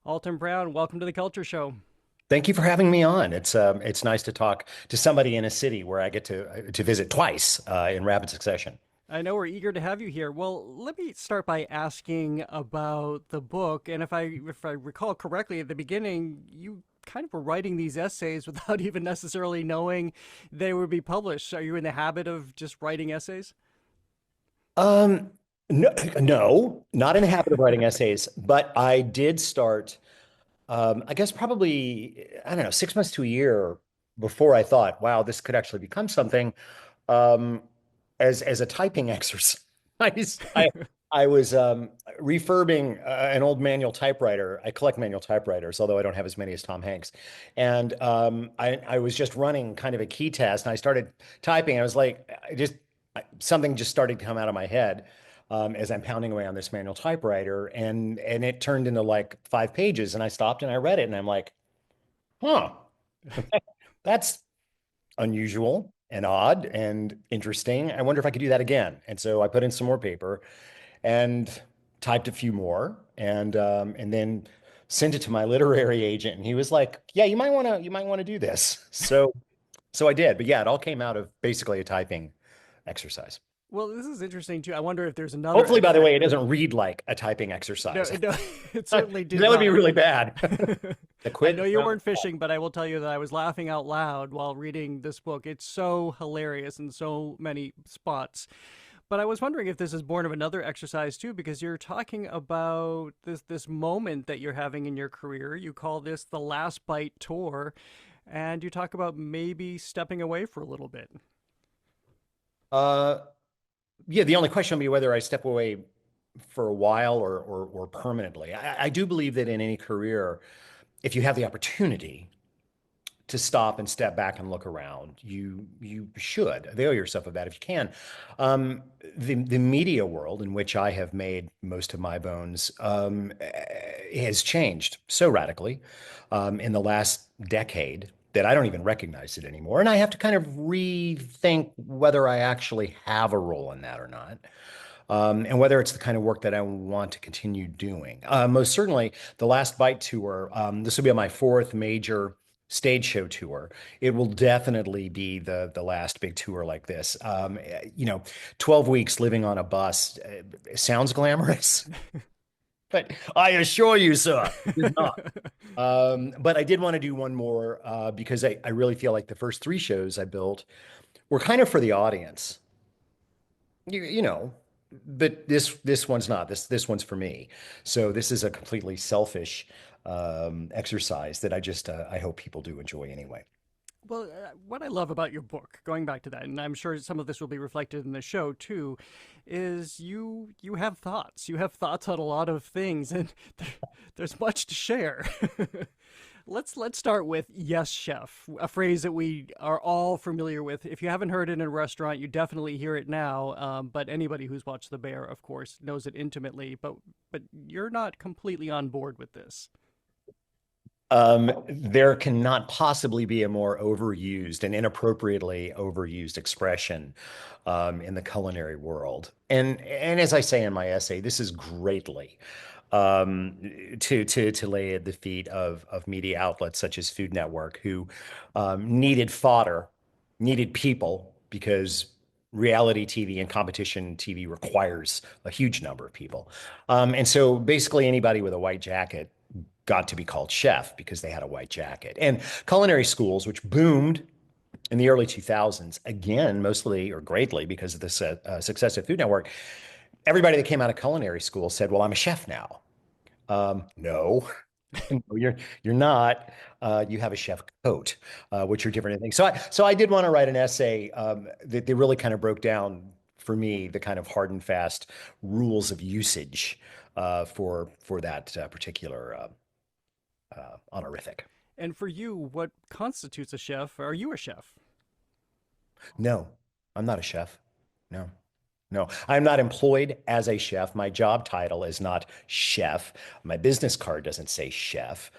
Alton Brown, welcome to the Culture Show. Thank you for having me on. It's nice to talk to somebody in a city where I get to visit twice in rapid succession. I know we're eager to have you here. Well, let me start by asking about the book. And if I recall correctly at the beginning, you kind of were writing these essays without even necessarily knowing they would be published. Are you in the habit of just writing essays? Um, no, no, not in the habit of writing essays, but I did start. I guess probably I don't know 6 months to a year before I thought, wow, this could actually become something. Um, as a typing exercise, I I was refurbing an old manual typewriter. I collect manual typewriters, although I don't have as many as Tom Hanks. And I was just running kind of a key test, and I started typing. I was like, something just started to come out of my head as I'm pounding away on this manual typewriter, and it turned into like 5 pages. And I stopped and I read it, and I'm like, huh, that's unusual and odd and interesting. I wonder if I could do that again. And so I put in some more paper and typed a few more and then sent it to my literary agent. And he was like, "Yeah, you might want to do this." So I did. But yeah, it all came out of basically a typing exercise. Well, this is interesting too. I wonder if there's another Hopefully, by the exercise. way, it doesn't read like a typing No, exercise. no, it certainly did That would be not. really bad. The I quit. know you weren't fishing, but I will tell you that I was laughing out loud while reading this book. It's so hilarious in so many spots. But I was wondering if this is born of another exercise too, because you're talking about this moment that you're having in your career. You call this the last bite tour, and you talk about maybe stepping away for a little bit. Uh, yeah, the only question will be whether I step away for a while or permanently. I do believe that in any career, if you have the opportunity to stop and step back and look around, you should avail yourself of that if you can. Um, the media world in which I have made most of my bones has changed so radically in the last decade that I don't even recognize it anymore, and I have to kind of rethink whether I actually have a role in that or not. And whether it's the kind of work that I want to continue doing. Most certainly, the Last Bite tour, this will be my fourth major stage show tour. It will definitely be the last big tour like this. 12 weeks living on a bus sounds glamorous, but I assure you, sir, it is not. But I did want to do one more because I really feel like the first three shows I built were kind of for the audience. You know, but this one's not. This one's for me. So this is a completely selfish exercise that I hope people do enjoy anyway. Well, what I love about your book, going back to that, and I'm sure some of this will be reflected in the show too, is you have thoughts. You have thoughts on a lot of things, and there's much to share. Let's start with "yes, chef," a phrase that we are all familiar with. If you haven't heard it in a restaurant, you definitely hear it now. But anybody who's watched The Bear, of course, knows it intimately. But you're not completely on board with this. There cannot possibly be a more overused and inappropriately overused expression in the culinary world. And as I say in my essay, this is greatly um, to lay at the feet of media outlets such as Food Network, who needed fodder, needed people because reality TV and competition TV requires a huge number of people. And so basically anybody with a white jacket got to be called chef because they had a white jacket. And culinary schools, which boomed in the early 2000s, again, mostly or greatly because of the success of Food Network, everybody that came out of culinary school said, well, I'm a chef now. No, no, you're not. You have a chef coat, which are different things. So I did want to write an essay that really kind of broke down for me the kind of hard and fast rules of usage for that particular honorific. And for you, what constitutes a chef? Are you a chef? No, I'm not a chef. No, no, I'm not employed as a chef. My job title is not chef. My business card doesn't say chef.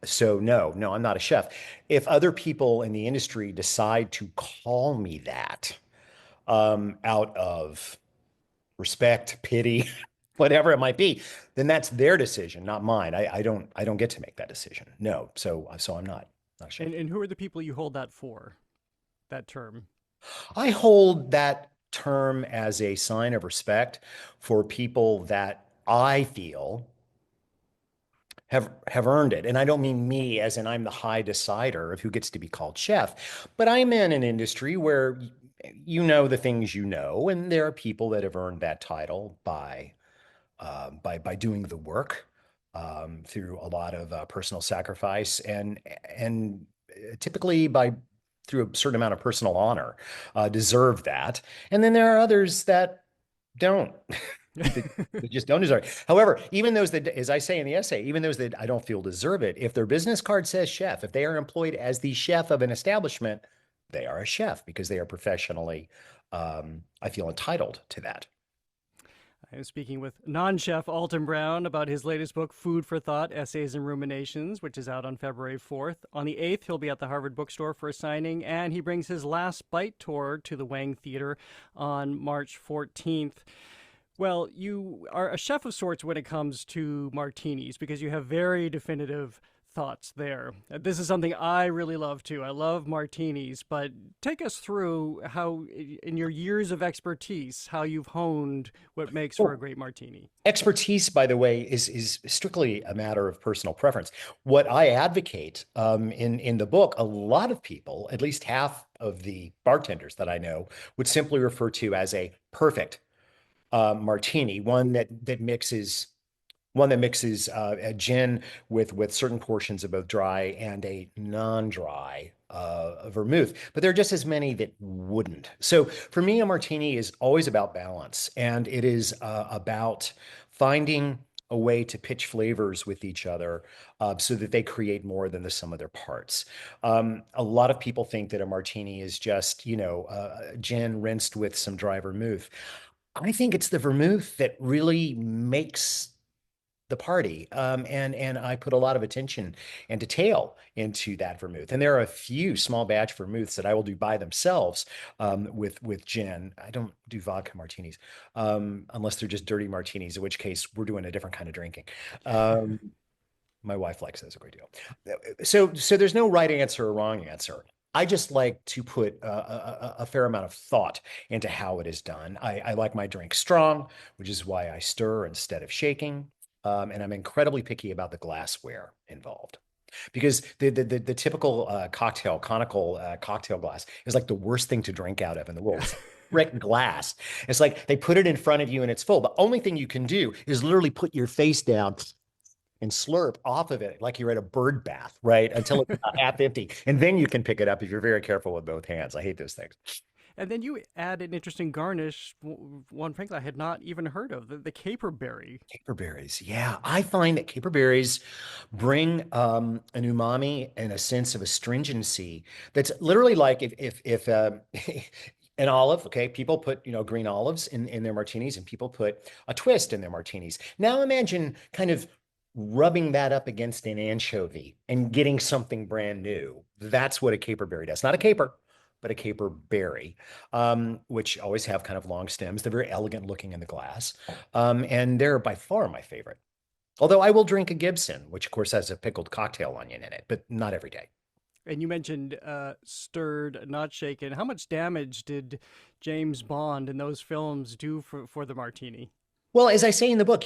So no, I'm not a chef. If other people in the industry decide to call me that out of respect, pity, whatever it might be, then that's their decision, not mine. I don't get to make that decision. No. So I'm not a chef. And who are the people you hold that for, that term? I hold that term as a sign of respect for people that I feel have earned it. And I don't mean me as in I'm the high decider of who gets to be called chef, but I'm in an industry where you know the things you know, and there are people that have earned that title by doing the work through a lot of personal sacrifice and typically by through a certain amount of personal honor deserve that. And then there are others that don't. They just don't deserve it. However, even those that, as I say in the essay, even those that I don't feel deserve it, if their business card says chef, if they are employed as the chef of an establishment, they are a chef because they are professionally, I feel entitled to that. I am speaking with non-chef Alton Brown about his latest book, Food for Thought, Essays and Ruminations, which is out on February 4th. On the 8th, he'll be at the Harvard Bookstore for a signing, and he brings his Last Bite tour to the Wang Theater on March 14th. Well, you are a chef of sorts when it comes to martinis because you have very definitive thoughts there. This is something I really love too. I love martinis, but take us through how, in your years of expertise, how you've honed what makes for a great martini. Expertise, by the way, is strictly a matter of personal preference. What I advocate in the book, a lot of people, at least half of the bartenders that I know, would simply refer to as a perfect martini, one that mixes a gin with certain portions of both dry and a non-dry vermouth. But there are just as many that wouldn't. So for me, a martini is always about balance, and it is about finding a way to pitch flavors with each other so that they create more than the sum of their parts. A lot of people think that a martini is just, gin rinsed with some dry vermouth. I think it's the vermouth that really makes the party. And I put a lot of attention and detail into that vermouth. And there are a few small batch vermouths that I will do by themselves with gin. I don't do vodka martinis unless they're just dirty martinis, in which case we're doing a different kind of drinking. Um, my wife likes those a great deal. So there's no right answer or wrong answer. I just like to put a fair amount of thought into how it is done. I like my drink strong, which is why I stir instead of shaking. And I'm incredibly picky about the glassware involved because the typical conical cocktail glass is like the worst thing to drink out of in the world. It's brick glass. It's like they put it in front of you and it's full. The only thing you can do is literally put your face down and slurp off of it like you're at a bird bath, right? Until it's about half empty. And then you can pick it up if you're very careful with both hands. I hate those things. And then you add an interesting garnish, one frankly I had not even heard of, the caperberry. Caperberries. Yeah. I find that caperberries bring an umami and a sense of astringency that's literally like if an olive, okay, people put, green olives in their martinis and people put a twist in their martinis. Now imagine kind of rubbing that up against an anchovy and getting something brand new. That's what a caperberry does. Not a caper, but a caperberry, which always have kind of long stems. They're very elegant looking in the glass. And they're by far my favorite. Although I will drink a Gibson, which of course has a pickled cocktail onion in it, but not every day. And you mentioned stirred, not shaken. How much damage did James Bond and those films do for the martini? Well, as I say in the book,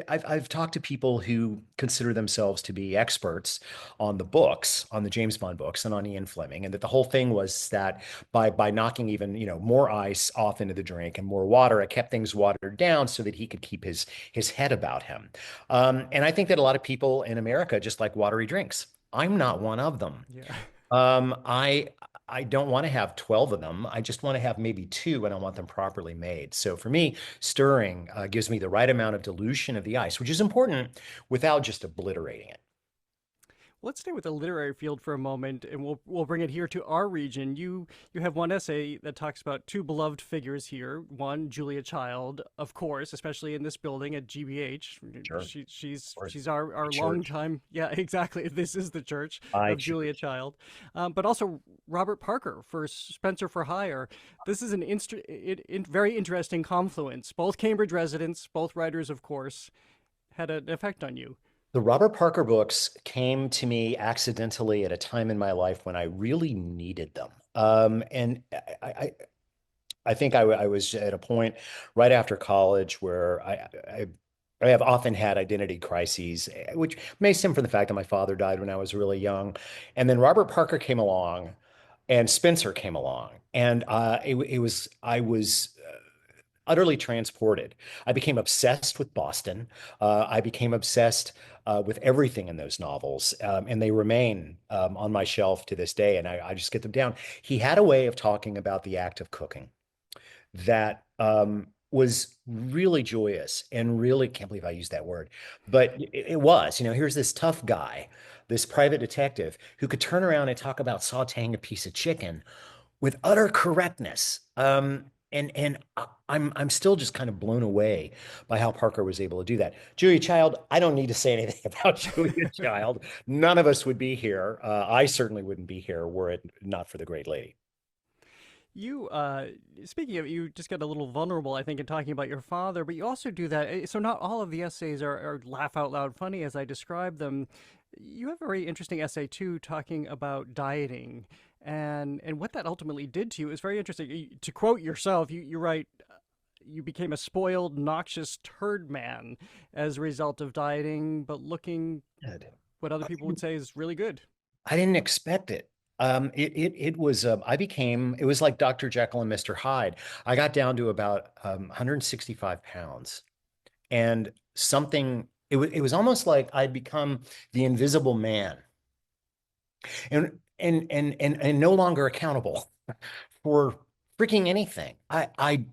I've talked to people who consider themselves to be experts on the books, on the James Bond books, and on Ian Fleming, and that the whole thing was that by knocking even more ice off into the drink and more water, it kept things watered down so that he could keep his head about him. And I think that a lot of people in America just like watery drinks. I'm not one of them. Yeah. I don't want to have 12 of them. I just want to have maybe two, and I want them properly made. So for me, stirring gives me the right amount of dilution of the ice, which is important without just obliterating it. Let's stay with the literary field for a moment, and we'll bring it here to our region. You have one essay that talks about two beloved figures here. One, Julia Child, of course, especially in this building at GBH. Sure. She's our The long church. time. Yeah, exactly. This is the church I of Julia choose. Child, but also Robert Parker for Spencer for Hire. This is an very interesting confluence. Both Cambridge residents, both writers, of course, had an effect on you. The Robert Parker books came to me accidentally at a time in my life when I really needed them. And I think I was at a point right after college where I have often had identity crises, which may stem from the fact that my father died when I was really young. And then Robert Parker came along and Spencer came along. And I was utterly transported. I became obsessed with Boston. I became obsessed with everything in those novels, and they remain on my shelf to this day. And I just get them down. He had a way of talking about the act of cooking that was really joyous and really can't believe I used that word, but it was. Here's this tough guy, this private detective who could turn around and talk about sautéing a piece of chicken with utter correctness. I'm still just kind of blown away by how Parker was able to do that. Julia Child, I don't need to say anything about Julia Child. None of us would be here. I certainly wouldn't be here were it not for the great lady. You, speaking of, you just got a little vulnerable, I think, in talking about your father, but you also do that. So not all of the essays are laugh out loud funny as I describe them. You have a very interesting essay too, talking about dieting and what that ultimately did to you. Is very interesting. To quote yourself, you write, you became a spoiled, noxious turd man as a result of dieting, but looking Good. what other people would say is really good. I didn't expect it. It was I became it was like Dr. Jekyll and Mr. Hyde. I got down to about 165 pounds, and it was almost like I'd become the invisible man, and no longer accountable for freaking anything. I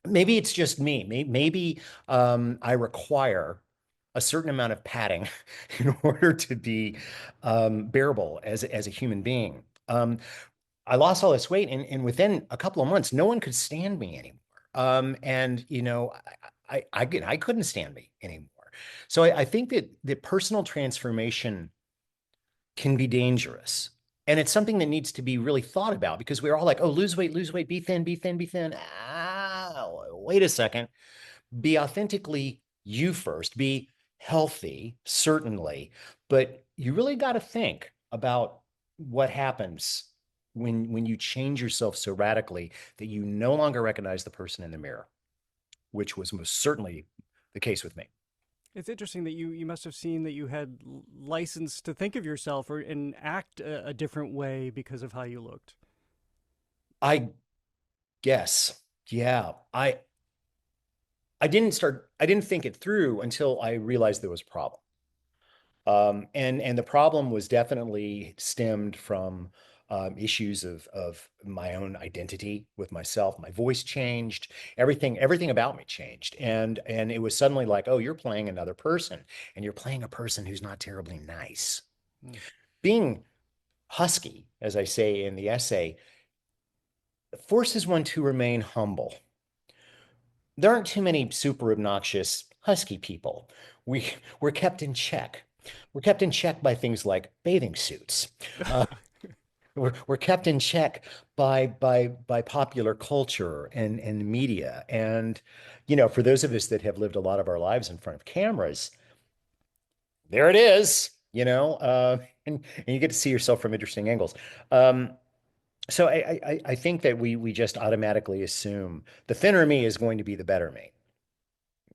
maybe it's just me. Maybe I require a certain amount of padding in order to be bearable as a human being. I lost all this weight, and within a couple of months, no one could stand me anymore. And I couldn't stand me anymore. So I think that the personal transformation can be dangerous. And it's something that needs to be really thought about because we're all like, oh, lose weight, be thin, be thin, be thin. Ah, wait a second. Be authentically you first. Be healthy, certainly. But you really got to think about what happens when you change yourself so radically that you no longer recognize the person in the mirror, which was most certainly the case with me. It's interesting that you must have seen that you had license to think of yourself or and act a different way because of how you looked. I guess. Yeah. I didn't think it through until I realized there was a problem. And the problem was definitely stemmed from issues of my own identity with myself. My voice changed, everything about me changed. And it was suddenly like, oh, you're playing another person, and you're playing a person who's not terribly nice. Mm. Being husky, as I say in the essay, forces one to remain humble. There aren't too many super obnoxious husky people. We're kept in check. We're kept in check by things like bathing suits. Uh, we're kept in check by popular culture and media. And for those of us that have lived a lot of our lives in front of cameras, there it is. And you get to see yourself from interesting angles. So I think that we just automatically assume the thinner me is going to be the better me.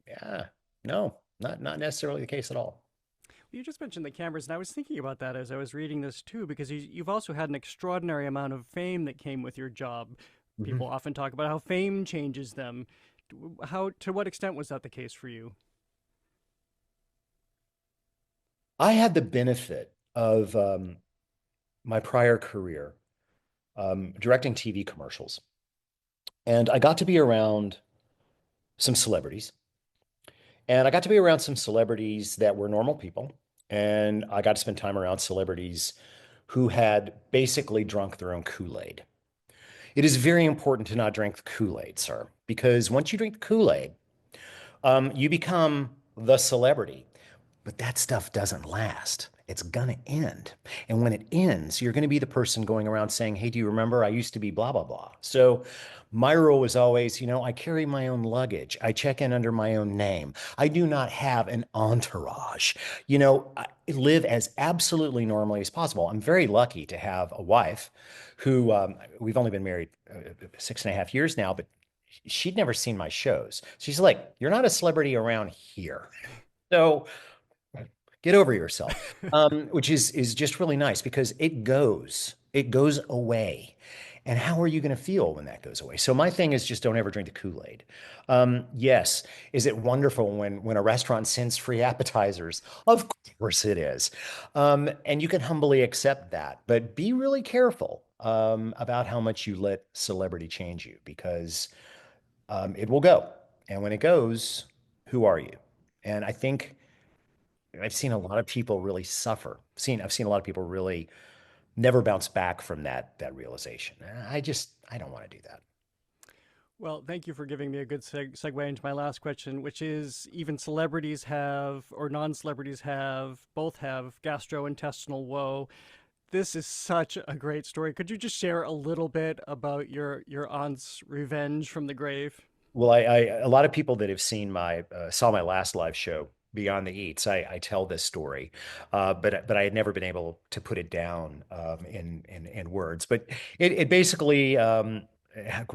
Yeah, no, not necessarily the case at all. You just mentioned the cameras, and I was thinking about that as I was reading this too, because you've also had an extraordinary amount of fame that came with your job. Mhm. People often talk about how fame changes them. How, to what extent was that the case for you? I had the benefit of my prior career directing TV commercials, and I got to be around some celebrities, and I got to be around some celebrities that were normal people, and I got to spend time around celebrities who had basically drunk their own Kool-Aid. It is very important to not drink the Kool-Aid, sir, because once you drink the Kool-Aid, you become the celebrity. But that stuff doesn't last. it's gonna end. And when it ends, you're gonna be the person going around saying, "Hey, do you remember I used to be blah, blah, blah." So my rule was always, I carry my own luggage. I check in under my own name. I do not have an entourage. I live as absolutely normally as possible. I'm very lucky to have a wife who we've only been married 6.5 years now, but she'd never seen my shows. She's like, "You're not a celebrity around here." So get over yourself, which is just really nice because it goes away. And how are you going to feel when that goes away? So my thing is just don't ever drink the Kool-Aid. Yes, is it wonderful when a restaurant sends free appetizers? Of course it is. And you can humbly accept that, but be really careful about how much you let celebrity change you because it will go. And when it goes, who are you? And I think I've seen a lot of people really suffer. I've seen a lot of people really never bounce back from that realization. I don't want to do that. Well, thank you for giving me a good segue into my last question, which is even celebrities have, or non celebrities have, both have gastrointestinal woe. This is such a great story. Could you just share a little bit about your aunt's revenge from the grave? Well, a lot of people that have seen my saw my last live show, Beyond the Eats, I tell this story, but I had never been able to put it down in words. But it basically, oh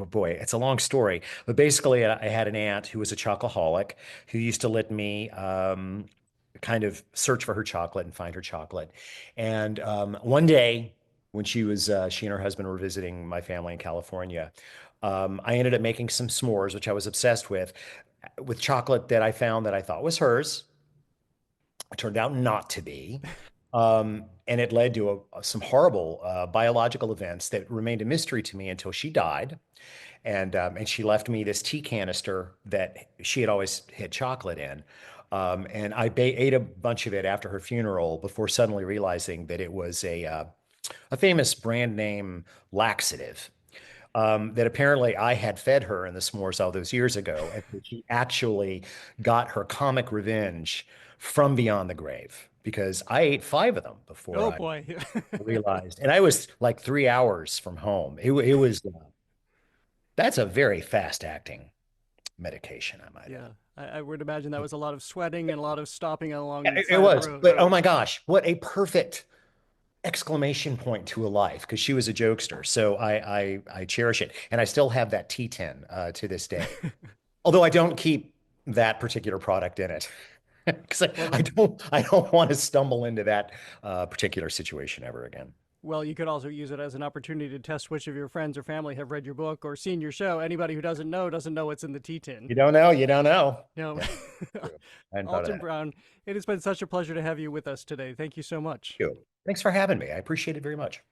boy, it's a long story. But basically, I had an aunt who was a chocoholic who used to let me kind of search for her chocolate and find her chocolate. And one day, when she and her husband were visiting my family in California, I ended up making some s'mores, which I was obsessed with chocolate that I found that I thought was hers. It turned out not to be. And it led to some horrible biological events that remained a mystery to me until she died. And she left me this tea canister that she had always had chocolate in. And I ate a bunch of it after her funeral before suddenly realizing that it was a famous brand name laxative that apparently I had fed her in the s'mores all those years ago, and that she actually got her comic revenge from beyond the grave because I ate five of them before Oh I boy. realized, and I was like 3 hours from home. It was that's a very fast acting medication, I might Yeah, add. I would imagine that was a lot of sweating and a lot of stopping along the It side of the was, road. but oh my gosh, what a perfect exclamation point to a life because she was a jokester. So I cherish it, and I still have that T10 to this day. Although I don't keep that particular product in it because Well, I don't want to stumble into that particular situation ever again. well, you could also use it as an opportunity to test which of your friends or family have read your book or seen your show. Anybody who doesn't know what's in the T10. You don't know, you don't know. No. Yeah, true. I hadn't thought of Alton that. Brown, it has been such a pleasure to have you with us today. Thank you so much. Thanks for having me. I appreciate it very much.